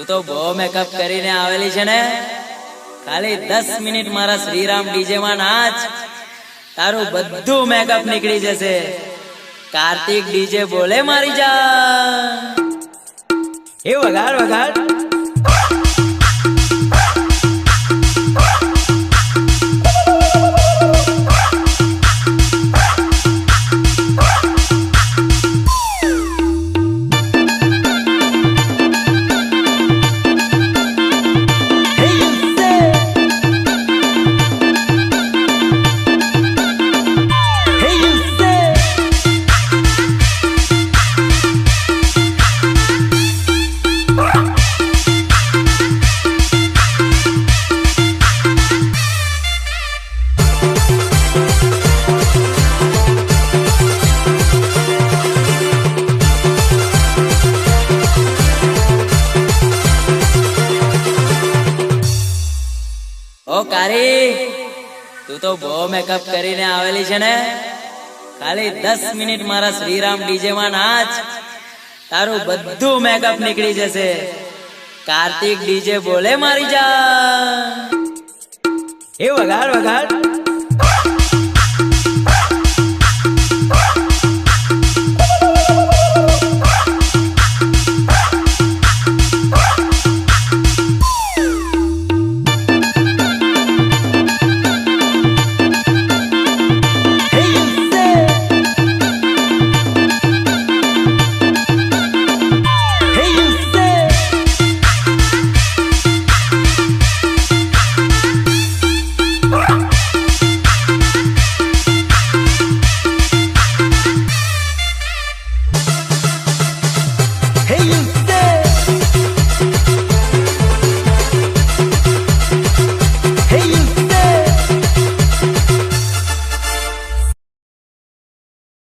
તો બહુ મેકઅપ કરીને આવેલી છે ને, ખાલી 10 મિનિટ મારા શ્રીરામ ડીજે માં નાચ, તારું બધું મેકઅપ નીકળી જશે. કાર્તિક ડીજે બોલે મારી જાન. એ વગાડ વગાડ. ઓ કારી, તું તો બહુ મેકઅપ કરીને આવેલી છે ને, ખાલી 10 મિનિટ મારા શ્રીરામ ડીજે માં નાચ, તારું બધું મેકઅપ નીકળી જશે. કાર્તિક ડીજે બોલે મારી જાન. એ વગાડ વગાડ.